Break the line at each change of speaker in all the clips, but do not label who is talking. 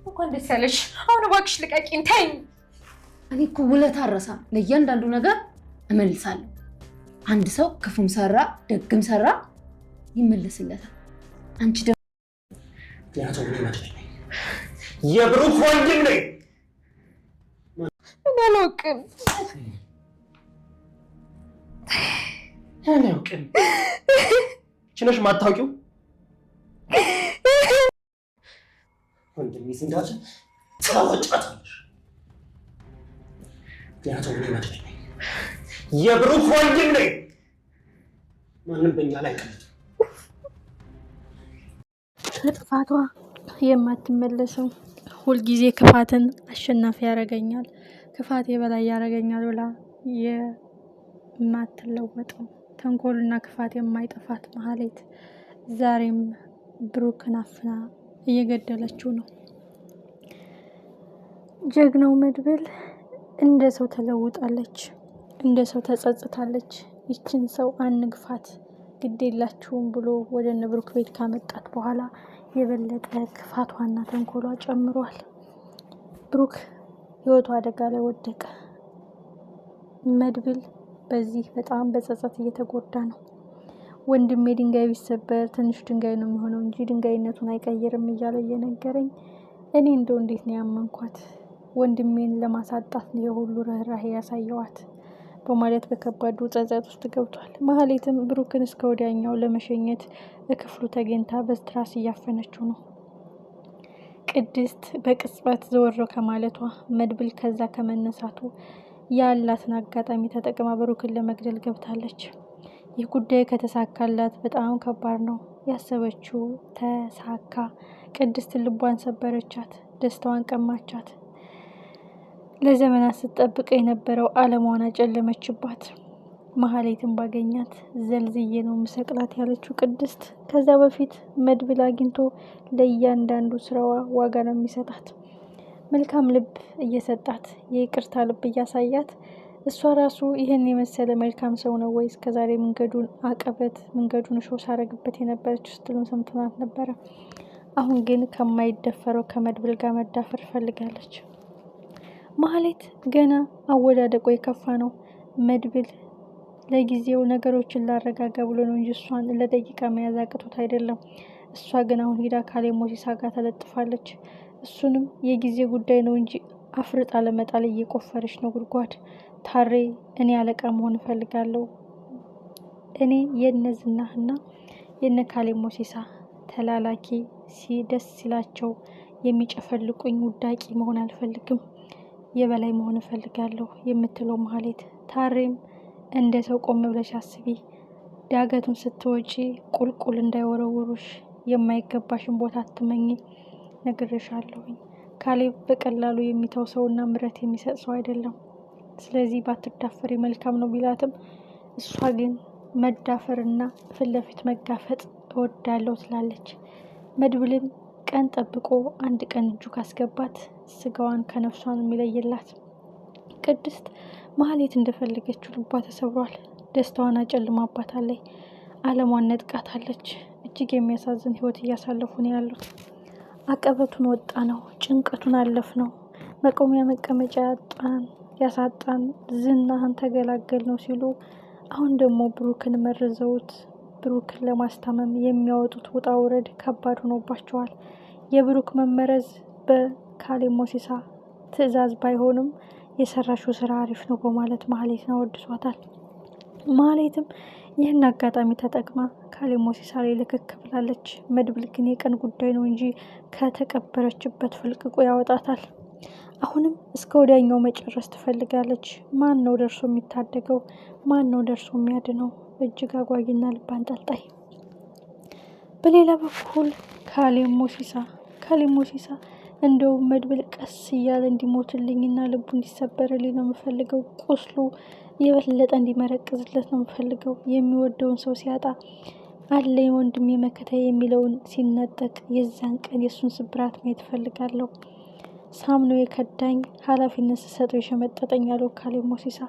እንኳን ደስ ያለሽ። አሁን እባክሽ ልቀቂኝ፣ ተይኝ።
እኔ እኮ ውለታ አልረሳም፣ ለእያንዳንዱ ነገር እመልሳለሁ። አንድ ሰው ክፉም ሰራ ደግም ሰራ ይመለስለታል። አንቺ ደግሞ
የብሩክ ወንድም ነኝ።
አላውቅም
አላውቅም። ችነሽ ማታውቂው ወንድሜ እንዳለ ታወጫታለሽ። የብሩክ ወንድም ነኝ። ማንም በእኛ ላይ ቀልድ
ከጥፋቷ የማትመለሰው ሁልጊዜ ክፋትን አሸናፊ ያደርገኛል፣ ክፋት የበላይ ያደርገኛል ብላ የማትለወጠው ተንኮልና ክፋት የማይጠፋት ማህሌት ዛሬም ብሩክን አፍና እየገደለችው ነው። ጀግናው መድብል እንደ ሰው ተለውጣለች፣ እንደ ሰው ተጸጽታለች። ይችን ሰው አንግፋት ግድ የላችሁም ብሎ ወደ እነ ብሩክ ቤት ካመጣት በኋላ የበለጠ ክፋቷና ተንኮሏ ጨምሯል። ብሩክ ህይወቱ አደጋ ላይ ወደቀ። መድብል በዚህ በጣም በጸጸት እየተጎዳ ነው። ወንድሜ ድንጋይ ቢሰበር ትንሽ ድንጋይ ነው የሚሆነው እንጂ ድንጋይነቱን አይቀይርም እያለ እየነገረኝ፣ እኔ እንደው እንዴት ነው ያመንኳት? ወንድሜን ለማሳጣት ነው የሁሉ ርህራሄ ያሳየዋት በማለት በከባዱ ጸጸት ውስጥ ገብቷል። ማህሌትም ብሩክን እስከ ወዲያኛው ለመሸኘት በክፍሉ ተገኝታ በስትራስ እያፈነችው ነው። ቅድስት በቅጽበት ዘወር ከማለቷ መድብል ከዛ ከመነሳቱ ያላትን አጋጣሚ ተጠቅማ ብሩክን ለመግደል ገብታለች። ይህ ጉዳይ ከተሳካላት በጣም ከባድ ነው። ያሰበችው ተሳካ። ቅድስት ልቧን ሰበረቻት፣ ደስታዋን ቀማቻት። ለዘመናት ስትጠብቅ የነበረው አለሟን አጨለመችባት። ማህሌትን ባገኛት ዘልዝዬ ነው ምሰቅላት ያለችው ቅድስት ከዛ በፊት መድብል አግኝቶ ለእያንዳንዱ ስራዋ ዋጋ ነው የሚሰጣት። መልካም ልብ እየሰጣት የይቅርታ ልብ እያሳያት እሷ ራሱ ይህን የመሰለ መልካም ሰው ነው ወይ እስከዛሬ መንገዱን አቀበት መንገዱን ሾ ሳረግበት የነበረችው ስትሉን ሰምተናት ነበረ። አሁን ግን ከማይደፈረው ከመድብል ጋር መዳፈር ፈልጋለች። ማህሌት ገና አወዳደቆ የከፋ ነው። መድብል ለጊዜው ነገሮችን ላረጋጋ ብሎ ነው እንጂ እሷን ለደቂቃ መያዝ አቅቶት አይደለም። እሷ ግን አሁን ሂዳ ካሌብ ሞሲሳ ጋር ተለጥፋለች። እሱንም የጊዜ ጉዳይ ነው እንጂ አፍርጣ ለመጣል እየቆፈረች ነው ጉድጓድ። ታሬ እኔ አለቃ መሆን እፈልጋለሁ፣ እኔ የነዝናህና የነ ካሌብ ሞሲሳ ተላላኪ ደስ ሲላቸው የሚጨፈልቁኝ ውዳቂ መሆን አልፈልግም፣ የበላይ መሆን እፈልጋለሁ የምትለው ማህሌት ታሬም እንደ ሰው ቆም ብለሽ አስቢ፣ ዳገቱን ስትወጪ ቁልቁል እንዳይወረውሩሽ፣ የማይገባሽን ቦታ አትመኝ፣ ነግሬሻለሁኝ። ካሌብ በቀላሉ የሚተው ሰውና ምረት የሚሰጥ ሰው አይደለም። ስለዚህ ባትዳፈሪ መልካም ነው ቢላትም እሷ ግን መዳፈርና ፊት ለፊት መጋፈጥ እወዳለሁ ትላለች። መድብልም ቀን ጠብቆ አንድ ቀን እጁ ካስገባት ስጋዋን ከነፍሷን የሚለይላት። ቅድስት ማህሌት እንደፈለገችው ልቧ ተሰብሯል። ደስታዋን አጨልማባታለች። አለሟን ነጥቃታለች። እጅግ የሚያሳዝን ህይወት እያሳለፉ ነው ያሉት። አቀበቱን ወጣ ነው፣ ጭንቀቱን አለፍ ነው፣ መቆሚያ መቀመጫ ያሳጣን ዝናህን ተገላገል ነው ሲሉ አሁን ደግሞ ብሩክን መርዘውት ብሩክን ለማስታመም የሚያወጡት ውጣ ውረድ ከባድ ሆኖባቸዋል። የብሩክ መመረዝ በካሌብ ሞሲሳ ትዕዛዝ ባይሆንም የሰራሽው ስራ አሪፍ ነው በማለት ማህሌትን አወድሷታል። ማህሌትም ይህን አጋጣሚ ተጠቅማ ካሌብ ሞሲሳ ላይ ልክክ ብላለች። መድብል ግን የቀን ጉዳይ ነው እንጂ ከተቀበረችበት ፍልቅቆ ያወጣታል። አሁንም እስከ ወዲያኛው መጨረስ ትፈልጋለች። ማን ነው ደርሶ የሚታደገው? ማን ነው ደርሶ የሚያድነው? እጅግ አጓጊና ልብ አንጠልጣይ። በሌላ በኩል ካሌብ ሞሲሳ እንደው መድብል ቀስ እያለ እንዲሞትልኝና ልቡ እንዲሰበርልኝ ነው የምፈልገው። ቁስሉ የበለጠ እንዲመረቅዝለት ነው የምፈልገው። የሚወደውን ሰው ሲያጣ አለኝ ወንድሜ መከታ የሚለውን ሲነጠቅ የዛን ቀን የእሱን ስብራት ማየት እፈልጋለሁ። ሳምኖ የከዳኝ ኃላፊነት ስሰጠው የሸመጠጠኝ ያለው ካሌብ ሞሲሳ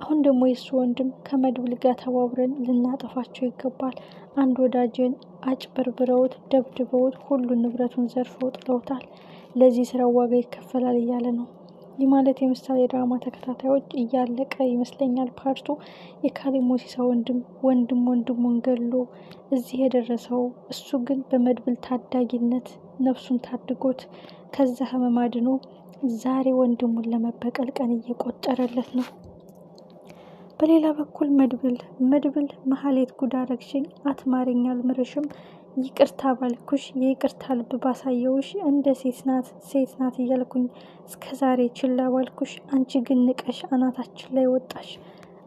አሁን ደግሞ የእሱ ወንድም ከመድብል ጋር ተባብረን ልናጠፋቸው ይገባል። አንድ ወዳጅን አጭበርብረውት ደብድበውት ሁሉን ንብረቱን ዘርፈው ጥለውታል። ለዚህ ስራው ዋጋ ይከፈላል እያለ ነው። ይህ ማለት የምሳሌ ድራማ ተከታታዮች እያለቀ ይመስለኛል ፓርቱ። የካሌብ ሞሲሳ ወንድሙን ገሎ እዚህ የደረሰው እሱ ግን በመድብል ታዳጊነት ነፍሱን ታድጎት ከዛ ህመም አድኖ ዛሬ ወንድሙን ለመበቀል ቀን እየቆጠረለት ነው። በሌላ በኩል መድብል መሀሌት ጉድ አረግሽኝ፣ አትማሪኝ፣ አልምርሽም፣ ይቅርታ ባልኩሽ የይቅርታ ልብ ባሳየውሽ እንደ ሴት ናት እያልኩኝ እስከ ዛሬ ችላ ባልኩሽ፣ አንቺ ግን ንቀሽ አናታችን ላይ ወጣሽ።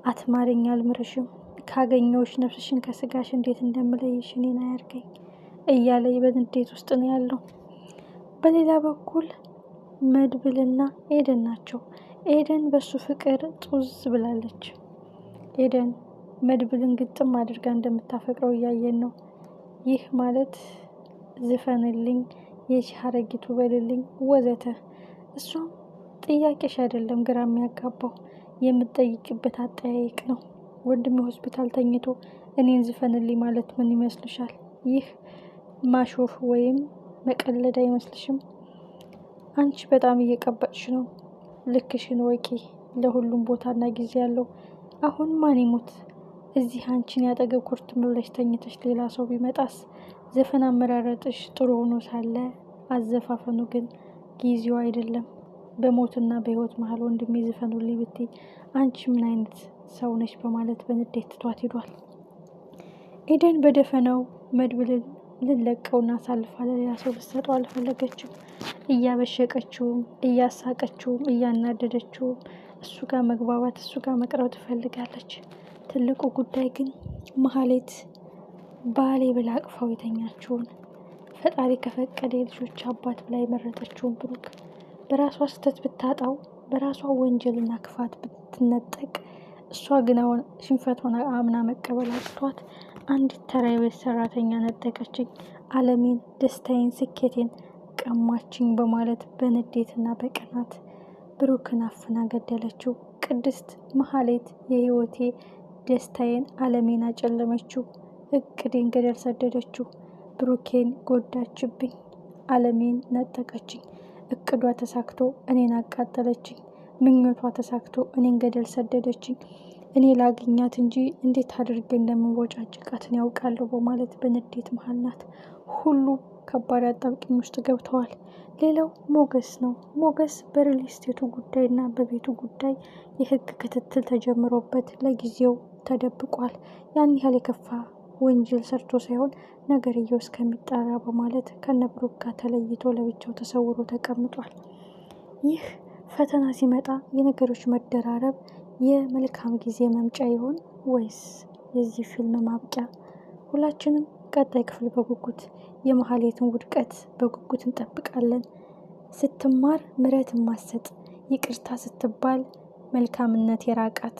አትማሪኝ፣ አልምርሽም፣ ካገኘውሽ ነፍስሽን ከስጋሽ እንዴት እንደምለይሽ እኔን አያርገኝ እያለ በንዴት ውስጥ ነው ያለው። በሌላ በኩል መድብልና ኤደን ናቸው። ኤደን በሱ ፍቅር ጡዝ ብላለች። ኤደን መድብልን ግጥም አድርጋ እንደምታፈቅረው እያየን ነው። ይህ ማለት ዝፈንልኝ፣ የሻረጊቱ በልልኝ ወዘተ። እሷም ጥያቄሽ አይደለም ግራ የሚያጋባው የምትጠይቂበት አጠያየቅ ነው። ወንድሜ ሆስፒታል ተኝቶ እኔን ዝፈንልኝ ማለት ምን ይመስልሻል? ይህ ማሾፍ ወይም መቀለድ አይመስልሽም? አንቺ በጣም እየቀበጥሽ ነው። ልክሽን ወቂ። ለሁሉም ቦታና ጊዜ ያለው። አሁን ማን ይሞት እዚህ አንቺን ያጠገብ ኩርትም ብለሽ ተኝተሽ ሌላ ሰው ቢመጣስ? ዘፈን አመራረጥሽ ጥሩ ሆኖ ሳለ አዘፋፈኑ ግን ጊዜው አይደለም። በሞትና በህይወት መሀል ወንድሜ ዝፈኑልኝ ብትይ አንቺ ምን አይነት ሰው ነሽ? በማለት በንዴት ትቷት ሄዷል። ኤደን በደፈናው መድብልን ልለቀውና አሳልፋ ለሌላ ሰው ልትሰጠው አልፈለገችም። እያበሸቀችውም እያሳቀችውም እያናደደችውም እሱ ጋር መግባባት እሱ ጋር መቅረብ ትፈልጋለች። ትልቁ ጉዳይ ግን መሀሌት ባሌ ብላ አቅፋው የተኛችውን ፈጣሪ ከፈቀደ የልጆች አባት ብላ የመረጠችውን ብሩክ በራሷ ስህተት ብታጣው በራሷ ወንጀልና ክፋት ብትነጠቅ እሷ ግን አሁን ሽንፈቷን አምና መቀበል አቅቷት አንዲት ተራ የቤት ሰራተኛ ነጠቀችኝ፣ አለሜን፣ ደስታዬን፣ ስኬቴን ቀማችኝ በማለት በንዴትና በቅናት ብሩክን አፍና ገደለችው። ቅድስት መሀሌት የህይወቴ ደስታዬን አለሜን አጨለመችው፣ እቅዴን ገደል ሰደደችው፣ ብሩኬን ጎዳችብኝ፣ አለሜን ነጠቀችኝ፣ እቅዷ ተሳክቶ እኔን አቃጠለችኝ፣ ምኞቷ ተሳክቶ እኔን ገደል ሰደደችኝ፣ እኔ ላግኛት እንጂ እንዴት አድርጌ እንደምንቦጫጭቃትን ያውቃለሁ በማለት በንዴት መሀል ናት። ሁሉ ከባድ አጣብቂኝ ውስጥ ገብተዋል። ሌላው ሞገስ ነው። ሞገስ በሪል ስቴቱ ጉዳይና በቤቱ ጉዳይ የህግ ክትትል ተጀምሮበት ለጊዜው ተደብቋል። ያን ያህል የከፋ ወንጀል ሰርቶ ሳይሆን ነገርየው እስከሚጣራ በማለት ከነብሩክ ጋር ተለይቶ ለብቻው ተሰውሮ ተቀምጧል። ይህ ፈተና ሲመጣ የነገሮች መደራረብ የመልካም ጊዜ መምጫ ይሆን ወይስ የዚህ ፊልም ማብቂያ? ሁላችንም ቀጣይ ክፍል በጉጉት የመሀሌትን ውድቀት በጉጉት እንጠብቃለን። ስትማር ምሕረት ማሰጥ፣ ይቅርታ ስትባል መልካምነት የራቃት